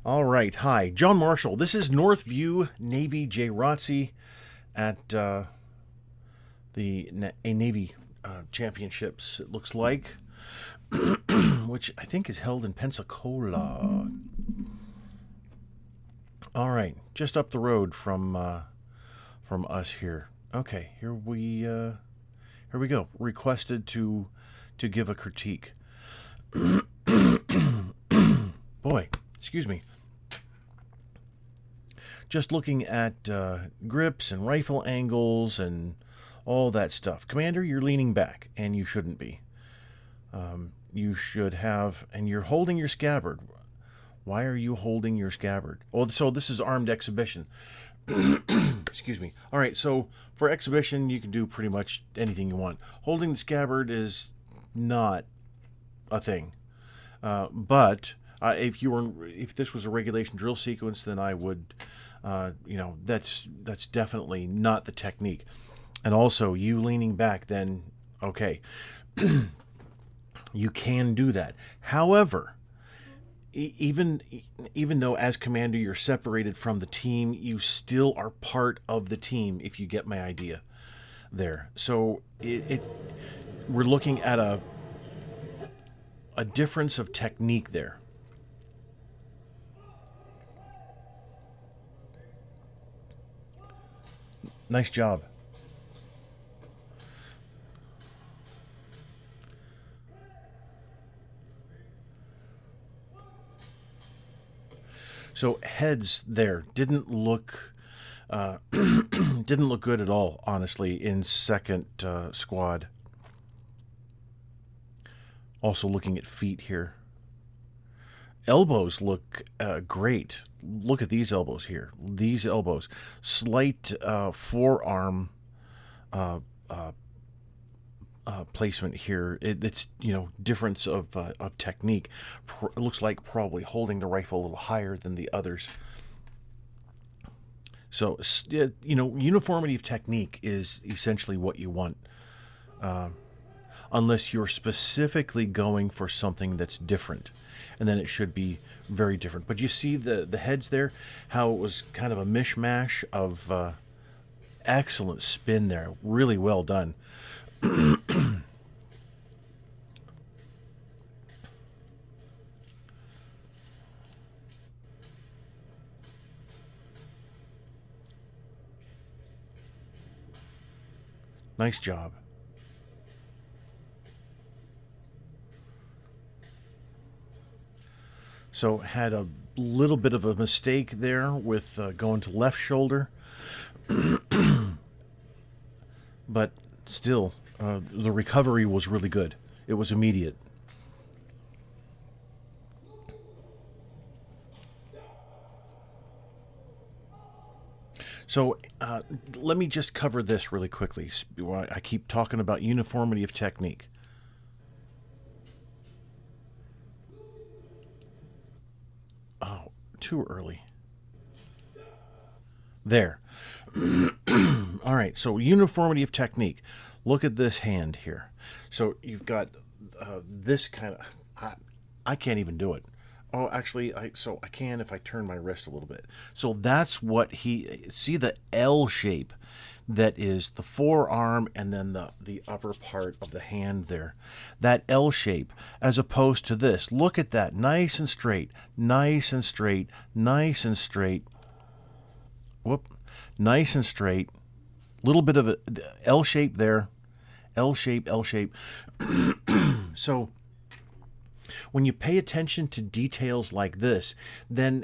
All right. Hi, John Marshall. This is Northview Navy NJROTC at a Navy championships, it looks like, which I think is held in Pensacola. All right, just up the road from us here. Okay, here we go. Requested to give a critique. Boy, excuse me. Just looking at grips and rifle angles and all that stuff. Commander, you're leaning back, and you shouldn't be. You should have, and you're holding your scabbard. Why are you holding your scabbard? Oh, so this is armed exhibition. Excuse me. All right, so for exhibition, you can do pretty much anything you want. Holding the scabbard is not a thing. But if this was a regulation drill sequence, then I would, that's definitely not the technique. And also, you leaning back, then okay, you can do that. However, even though as commander you're separated from the team, you still are part of the team. If you get my idea, there. So we're looking at a difference of technique there. Nice job. So heads there didn't look didn't look good at all, honestly, in second squad. Also looking at feet here. Elbows look great. Look at these elbows here. These elbows. Slight forearm placement here. It's difference of technique. It looks like probably holding the rifle a little higher than the others. So uniformity of technique is essentially what you want. Unless you're specifically going for something that's different, and then it should be very different. But you see the heads there, how it was kind of a mishmash of excellent spin there. Really well done. Nice job. So had a little bit of a mistake there with going to left shoulder, but still, the recovery was really good. It was immediate. So let me just cover this really quickly. I keep talking about uniformity of technique. Oh, too early. There. All right, so uniformity of technique. Look at this hand here. So you've got this kind of. I can't even do it. Oh, actually, I can if I turn my wrist a little bit. So that's what he see the L shape, that is the forearm and then the upper part of the hand there, that L shape, as opposed to this. Look at that, nice and straight, nice and straight, nice and straight. Whoop, nice and straight. Little bit of a L shape there, L shape, L shape. So when you pay attention to details like this, then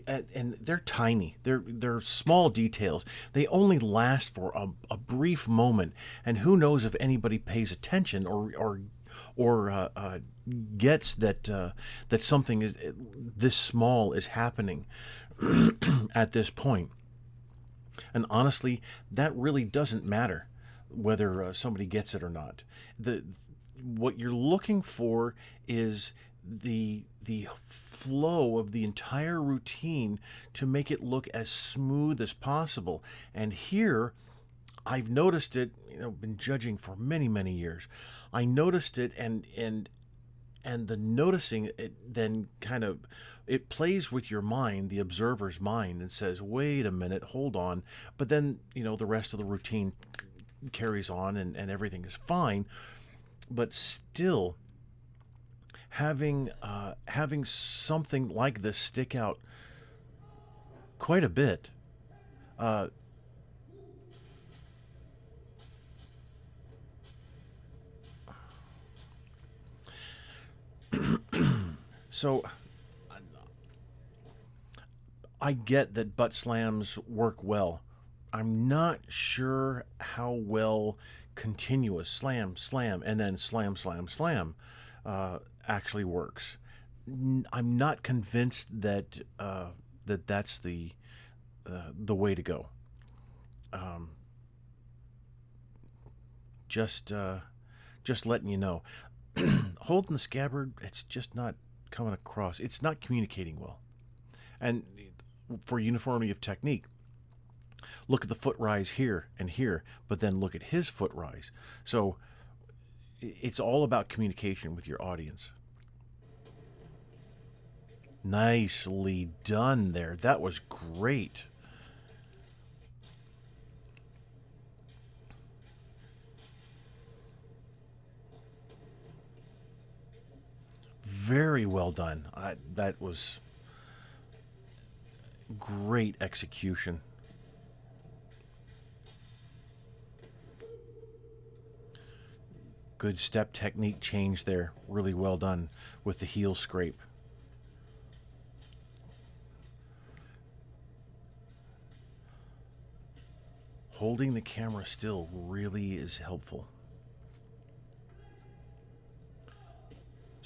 and they're tiny. They're small details. They only last for a brief moment, and who knows if anybody pays attention or gets that that something this small is happening at this point. And honestly, that really doesn't matter whether somebody gets it or not. What you're looking for is the flow of the entire routine to make it look as smooth as possible. And here, I've noticed it. Been judging for many years. I noticed it, and and the noticing it then kind of, it plays with your mind, the observer's mind, and says, wait a minute, hold on. But then, the rest of the routine carries on, and everything is fine. But still, having something like this stick out quite a bit. So I get that butt slams work well. I'm not sure how well continuous slam, slam, and then slam, slam, slam actually works. I'm not convinced that that's the way to go. Just letting you know. Holding the scabbard, it's just not coming across. It's not communicating well. And for uniformity of technique, look at the foot rise here and here, but then look at his foot rise. So it's all about communication with your audience. Nicely done there. That was great. Very well done. That was great execution. Good step technique change there. Really well done with the heel scrape. Holding the camera still really is helpful.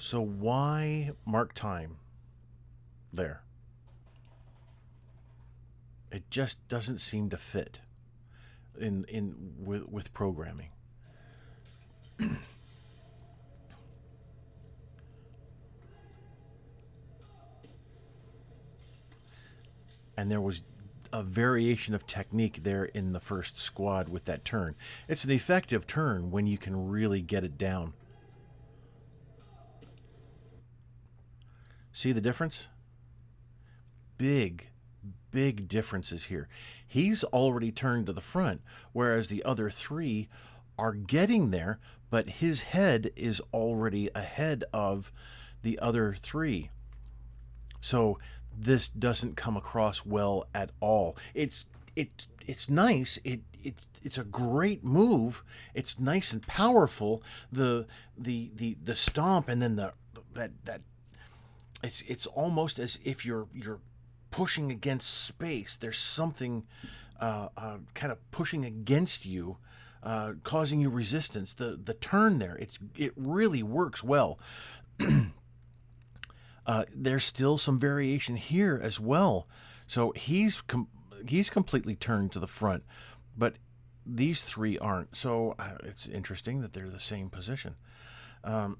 So why mark time there? It just doesn't seem to fit with programming. And there was a variation of technique there in the first squad with that turn. It's an effective turn when you can really get it down. See the difference? Big differences here. He's already turned to the front, whereas the other three are getting there, but his head is already ahead of the other three. So this doesn't come across well at all. It's nice. It's a great move. It's nice and powerful. The stomp, and then that it's almost as if you're pushing against space. There's something kind of pushing against you, causing you resistance. The turn there, it really works well. There's still some variation here as well. So he's completely turned to the front, but these three aren't. So it's interesting that they're the same position. And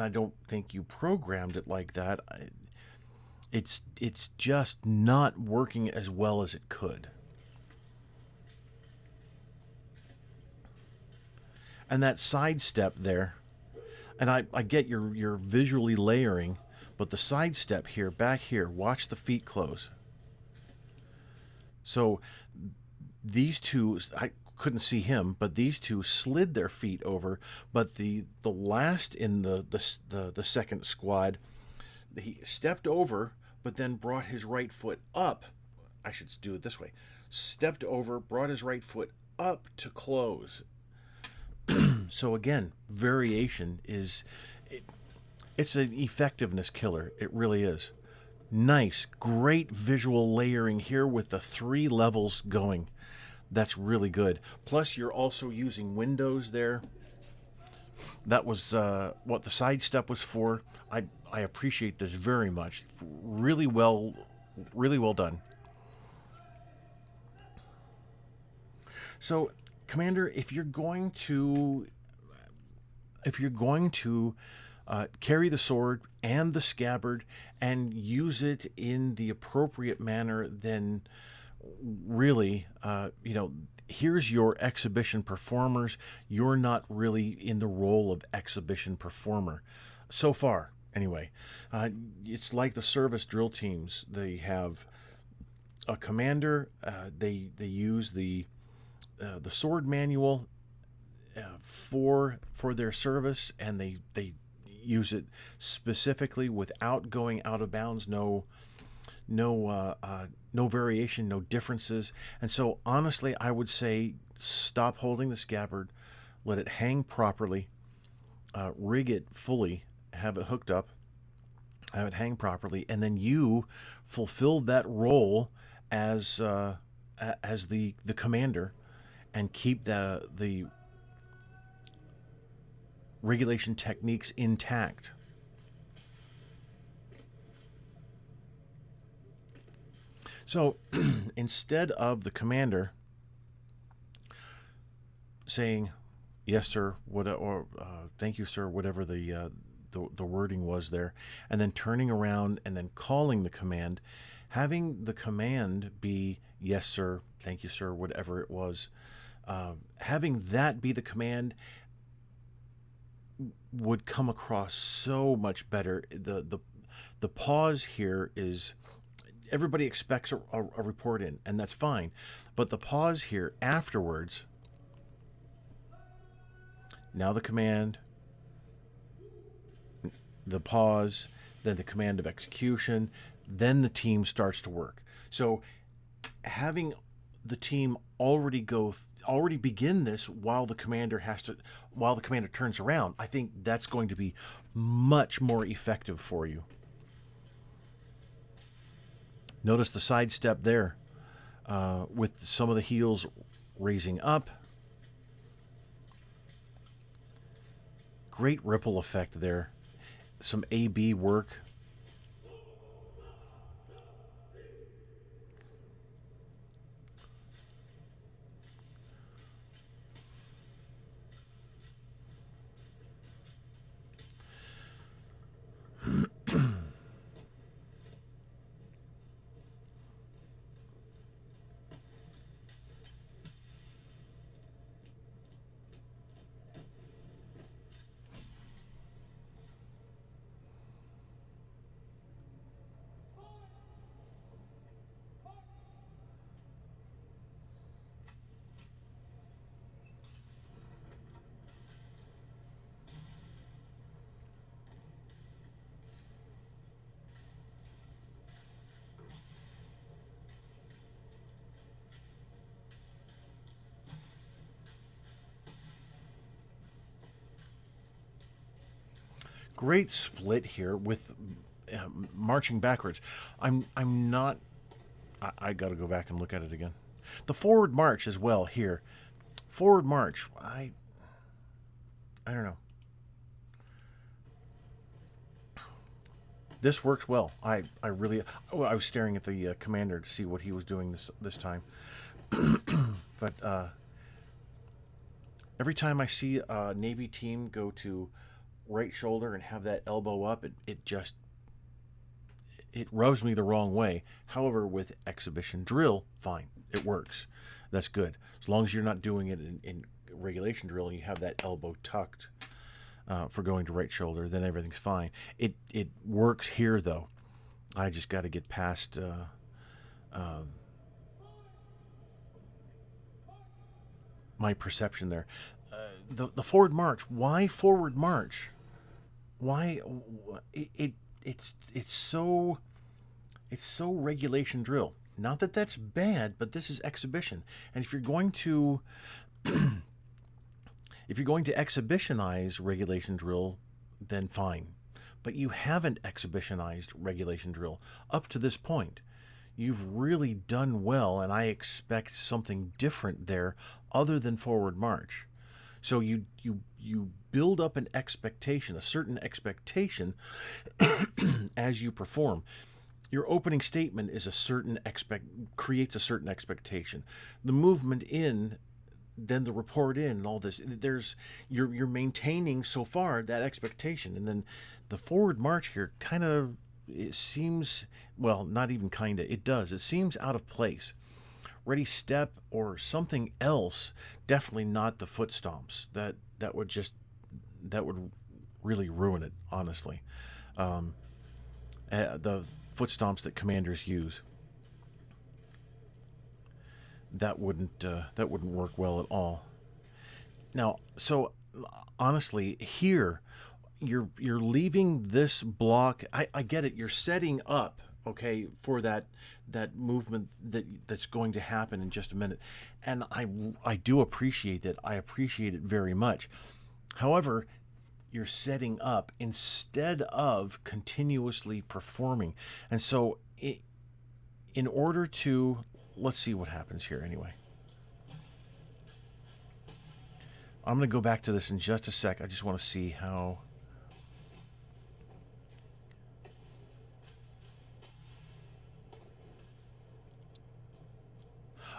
I don't think you programmed it like that. It's just not working as well as it could. And that sidestep there, and I get you're visually layering, but the sidestep here, back here, watch the feet close. So these two, I couldn't see him, but these two slid their feet over. But the last in the second squad, he stepped over, but then brought his right foot up. I should do it this way. Stepped over, brought his right foot up to close. So again, variation it's an effectiveness killer. It really is. Nice, great visual layering here with the 3 levels going. That's really good. Plus, you're also using windows there. That was what the side step was for. I appreciate this very much. Really well done. So, Commander, if you're going to carry the sword and the scabbard and use it in the appropriate manner, then really, here's your exhibition performers. You're not really in the role of exhibition performer. so far anyway. It's like the service drill teams. They have a commander. They use the sword manual for their service, and they use it specifically without going out of bounds. No variation, no differences. And so honestly, I would say stop holding the scabbard, let it hang properly, rig it fully, have it hooked up, have it hang properly, and then you fulfill that role as the commander, and keep the regulation techniques intact. So instead of the commander saying yes sir, or thank you sir, whatever the wording was there, and then turning around and then calling the command, having the command be yes sir, thank you sir, whatever it was, having that be the command would come across so much better. The pause here is, everybody expects a report in, and that's fine, but the pause here afterwards, now the command, the pause, then the command of execution, then the team starts to work. So having the team already begin this while the commander turns around, I think that's going to be much more effective for you. Notice the sidestep there, with some of the heels raising up. Great ripple effect there. Some A-B work. Great split here with marching backwards. I'm not. I got to go back and look at it again. The forward march as well here. Forward march. I don't know. This works well. I really. Oh, I was staring at the commander to see what he was doing this time. But every time I see a Navy team go to right shoulder and have that elbow up, it rubs me the wrong way. However, with exhibition drill, fine, it works. That's good. As long as you're not doing it in regulation drill and you have that elbow tucked for going to right shoulder, then everything's fine. It works here though. I just got to get past my perception there. The forward march. Why forward march? Why it's so regulation drill. Not that that's bad, but this is exhibition. And if you're going to exhibitionize regulation drill, then fine. But you haven't exhibitionized regulation drill up to this point. You've really done well, and I expect something different there other than forward march. So you build up an expectation, a certain expectation as you perform. Your opening statement is creates a certain expectation. The movement in, then the report in, and all this. You're maintaining so far that expectation, and then the forward march here kind of, it seems, well, not even kinda, it does. It seems out of place. Ready step or something else, definitely not the foot stomps. That would really ruin it, honestly. The foot stomps that commanders use, that wouldn't work well at all. Now, so honestly, here you're leaving this block. I get it. You're setting up, okay, for that movement that's going to happen in just a minute, and I do appreciate that. I appreciate it very much. However, you're setting up instead of continuously performing, and so in order to, let's see what happens here anyway. I'm going to go back to this in just a sec. I just want to see how.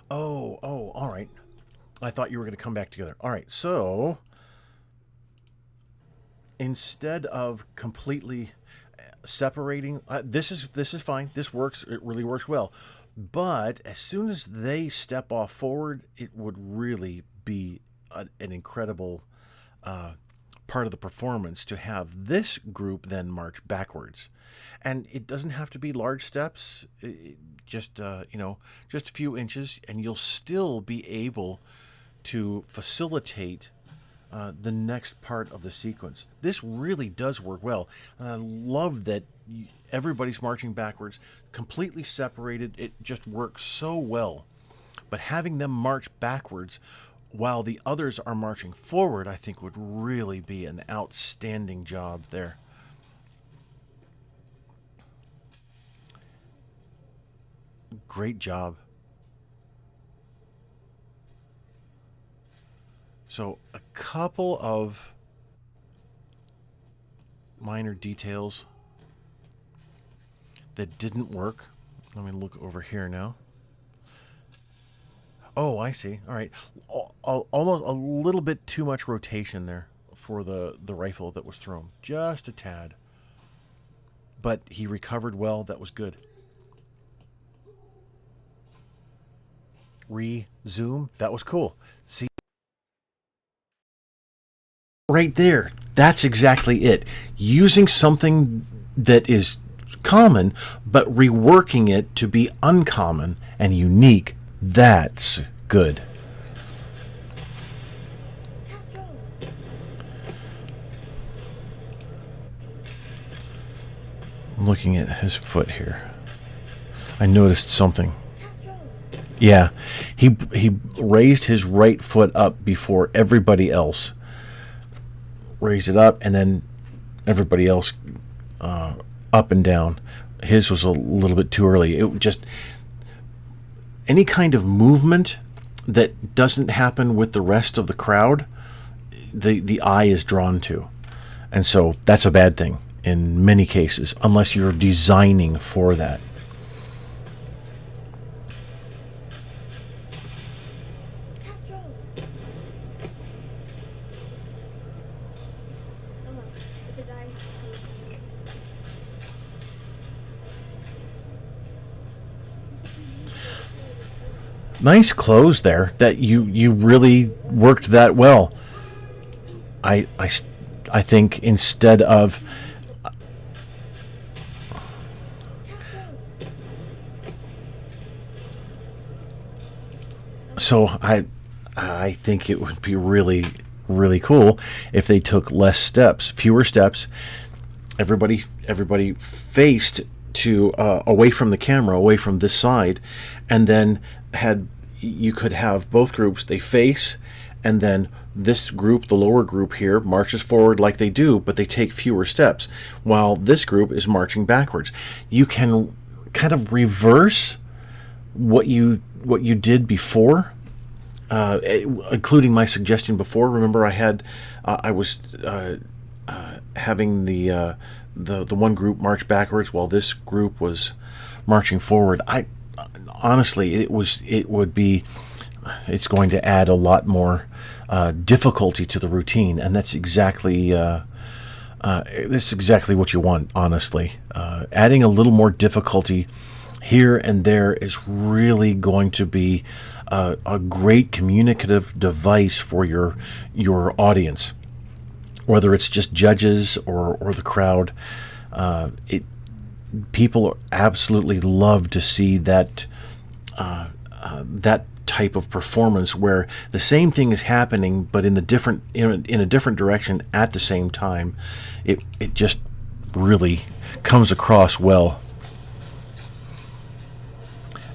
Oh, all right. I thought you were going to come back together. All right, so instead of completely separating, this is fine. This works. It really works well. But as soon as they step off forward, it would really be an incredible part of the performance to have this group then march backwards. And it doesn't have to be large steps, just just a few inches, and you'll still be able to facilitate the next part of the sequence. This really does work well. And I love that everybody's marching backwards, completely separated. It just works so well. But having them march backwards while the others are marching forward, I think would really be an outstanding job there. Great job. So a couple of minor details that didn't work. Let me look over here now. Oh, I see. All right. Almost a little bit too much rotation there for the rifle that was thrown. Just a tad. But he recovered well. That was good. Re-zoom. That was cool. See? Right there. That's exactly it. Using something that is common, but reworking it to be uncommon and unique. That's good. I'm looking at his foot here. I noticed something. Yeah, he raised his right foot up before everybody else. Raised it up, and then everybody else up and down. His was a little bit too early. It just, any kind of movement that doesn't happen with the rest of the crowd, the eye is drawn to. And so that's a bad thing in many cases, unless you're designing for that. Nice close there. That you really worked that well. I think instead of so I think it would be really cool if they took less steps, fewer steps. Everybody faced to away from the camera, away from this side, and then you could have both groups, they face, and then this group, the lower group here, marches forward like they do, but they take fewer steps, while this group is marching backwards. You can kind of reverse what you did before, including my suggestion before. Remember, I was having the one group march backwards while this group was marching forward. Honestly, it's going to add a lot more difficulty to the routine, and that's exactly what you want. Honestly, adding a little more difficulty here and there is really going to be a great communicative device for your audience. whether it's just judges or the crowd. People absolutely love to see that that type of performance where the same thing is happening but in a different direction at the same time. It just really comes across well.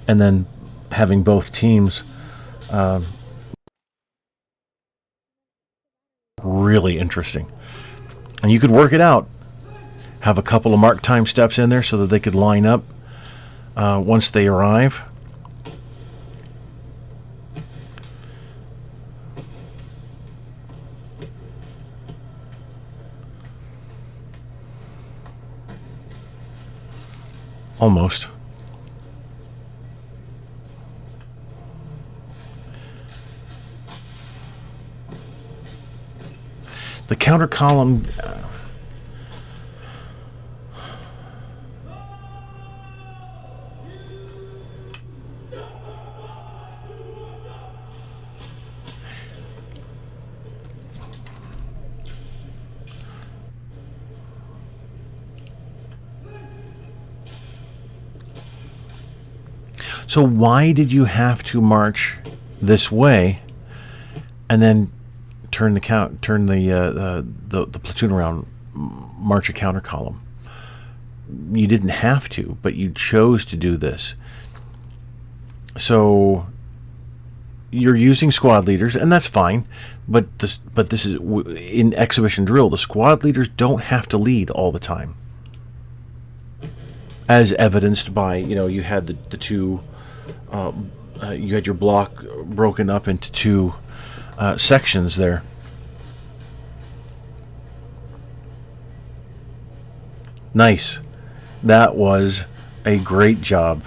And then having both teams really interesting. And you could work it out. Have a couple of mark time steps in there so that they could line up once they arrive. Almost. The counter column so why did you have to march this way and then turn the platoon around, march a counter column? You didn't have to, but you chose to do this. So you're using squad leaders, and that's fine. But this is in exhibition drill. The squad leaders don't have to lead all the time, as evidenced by you had the two. You had your block broken up into two sections there. Nice. That was a great job.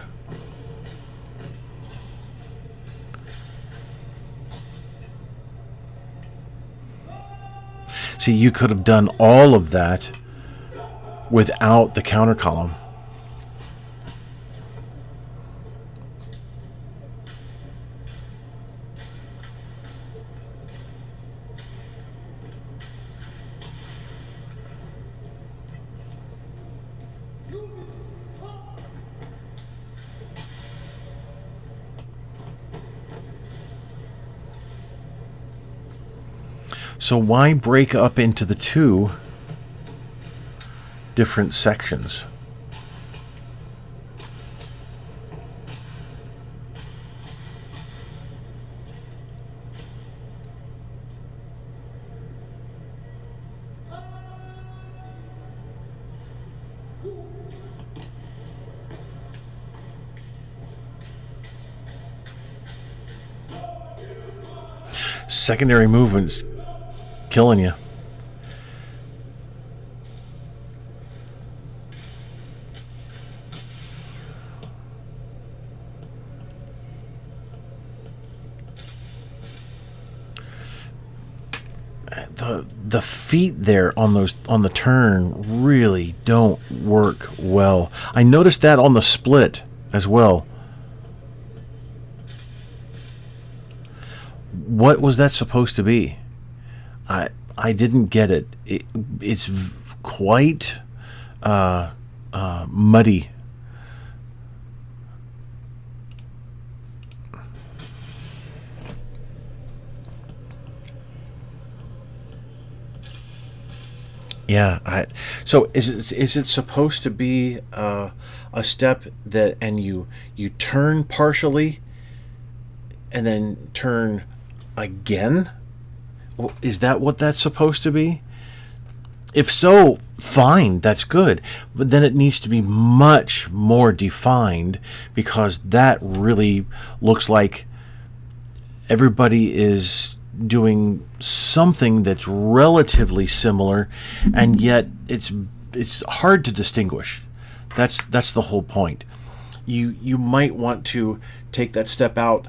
See, you could have done all of that without the counter column. So why break up into the two different sections? Secondary movements killing you. The feet there on the turn really don't work well. I noticed that on the split as well. What was that supposed to be? I didn't get it. It's quite muddy. Yeah. So is it supposed to be a step that and you turn partially and then turn again? Is that what that's supposed to be? If so, fine, that's good. But then it needs to be much more defined, because that really looks like everybody is doing something that's relatively similar, and yet it's hard to distinguish. That's the whole point. You might want to take that step out,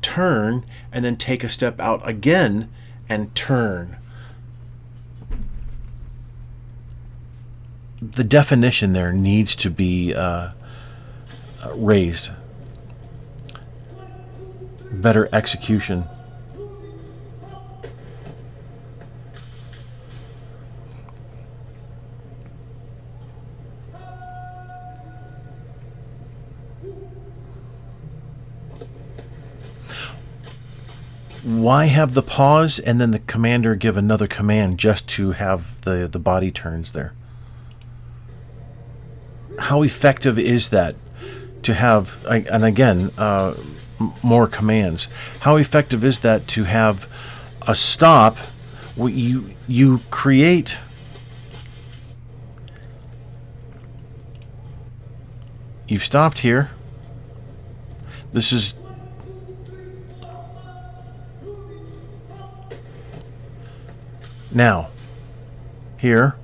turn, and then take a step out again and turn. The definition there needs to be raised. Better execution. Why have the pause and then the commander give another command just to have the body turns there? How effective is that to have, and again, more commands? How effective is that to have a stop? You create. You've stopped here. This is now here.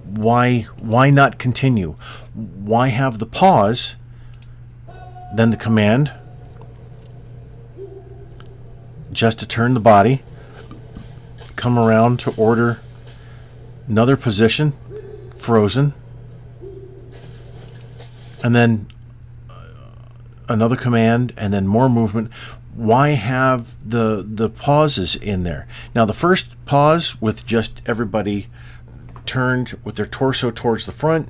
Why not continue? Why have the pause, then the command, just to turn the body, come around to order another position, frozen, and then another command, and then more movement? Why have the pauses in there? Now, the first pause with just everybody turned with their torso towards the front,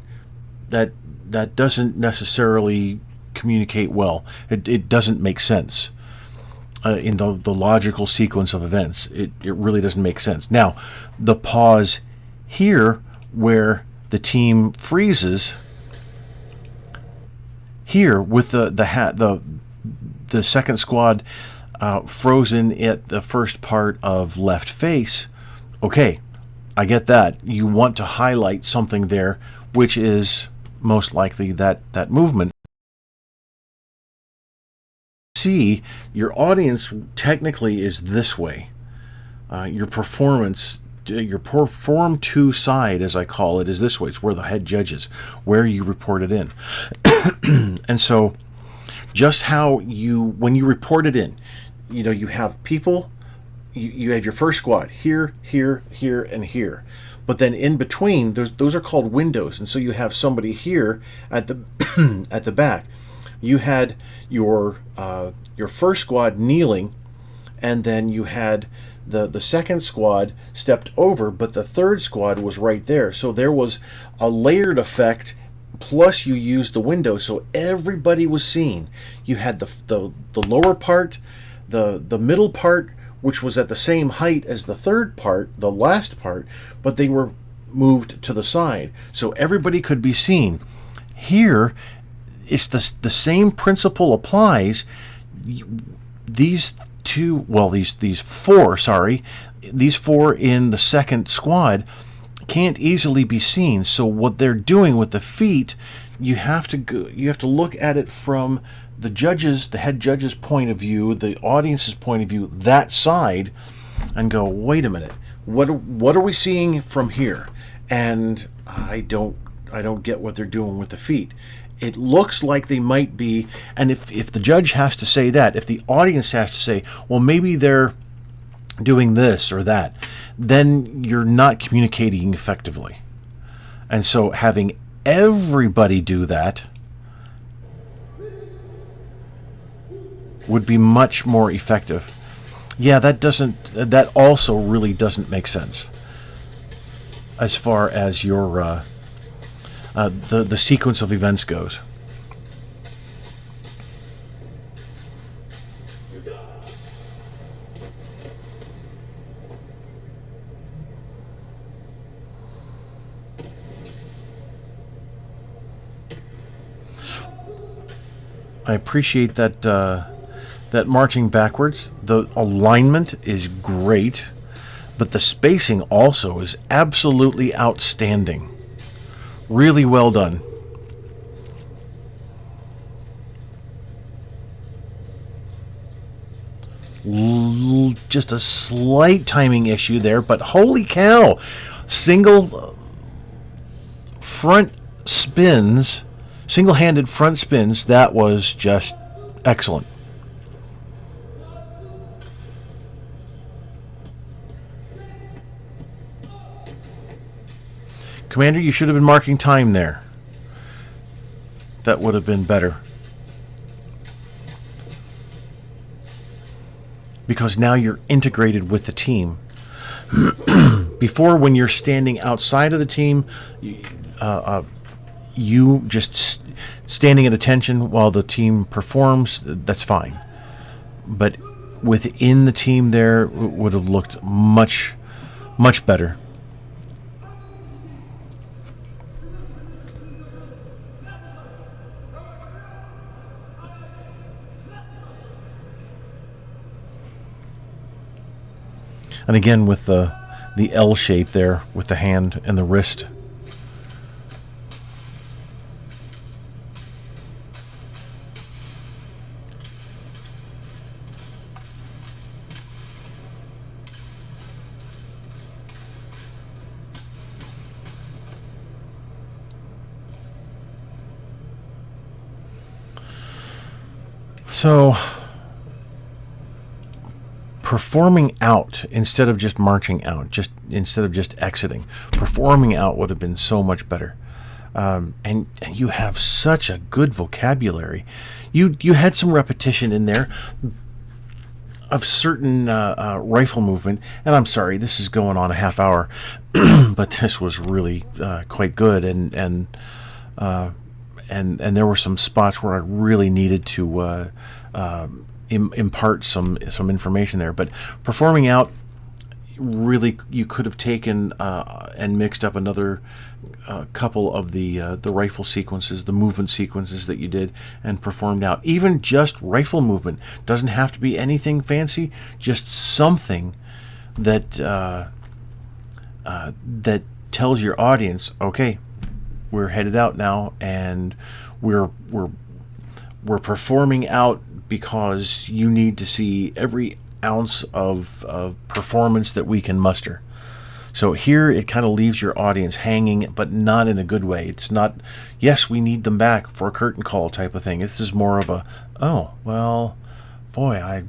that doesn't necessarily communicate well. It doesn't make sense in the logical sequence of events. It really doesn't make sense. Now, the pause here where the team freezes here with the second squad frozen at the first part of left face. Okay, I get that. You want to highlight something there, which is most likely that movement. See, your audience technically is this way. Your performance, your perform to side, as I call it, is this way. It's where the head judges, where you report it in. And so just how when you report it in, you have people, you have your first squad here, here, here, and here. But then in between, those are called windows. And so you have somebody here at the at the back. You had your first squad kneeling, and then you had the second squad stepped over, but the third squad was right there. So there was a layered effect, plus you used the window, so everybody was seen. You had the lower part, the middle part, which was at the same height as the third part, the last part, but they were moved to the side, so everybody could be seen. Here, it's the same principle applies. These four in the second squad can't easily be seen. So what they're doing with the feet, you have to look at it from the head judge's point of view, the audience's point of view, that side, and go, wait a minute, what are we seeing from here? And I don't get what they're doing with the feet. It looks like they might be, and if the judge has to say that, if the audience has to say, well, maybe they're doing this or that, then you're not communicating effectively. And so having everybody do that would be much more effective. Yeah, that also really doesn't make sense as far as your the sequence of events goes. I appreciate that that marching backwards. The alignment is great, but the spacing also is absolutely outstanding. Really well done. Just a slight timing issue there, but holy cow! Single front spins, single-handed front spins, that was just excellent. Commander, you should have been marking time there. That would have been better. Because now you're integrated with the team. Before, when you're standing outside of the team, you just standing at attention while the team performs, that's fine. But within the team there would have looked much, much better. And again, with the L shape there, with the hand and the wrist. So, performing out instead of just marching out, just instead of just exiting, performing out would have been so much better. And you have such a good vocabulary. You had some repetition in there of certain rifle movement, and I'm sorry, this is going on a half hour, but this was really quite good, and there were some spots where I really needed to impart some information there. But performing out, really, you could have taken and mixed up another couple of the rifle sequences, the movement sequences that you did, and performed out. Even just rifle movement doesn't have to be anything fancy. Just something that that tells your audience, okay, we're headed out now, and we're performing out because you need to see every ounce of performance that we can muster. So here it kind of leaves your audience hanging, but not in a good way. It's not, yes, we need them back for a curtain call type of thing. This is more of a, oh, well, boy, I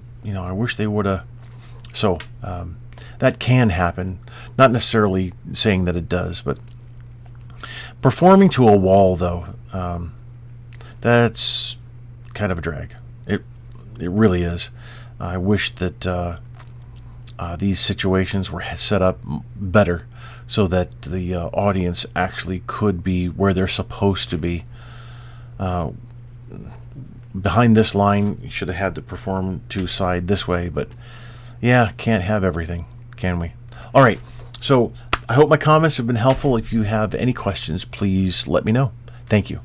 wish they would have. So that can happen. Not necessarily saying that it does, but performing to a wall, though, that's kind of a drag. It really is. I wish that these situations were set up better so that the audience actually could be where they're supposed to be. Behind this line, you should have had the perform to side this way, but yeah, can't have everything, can we? All right, so I hope my comments have been helpful. If you have any questions, please let me know. Thank you.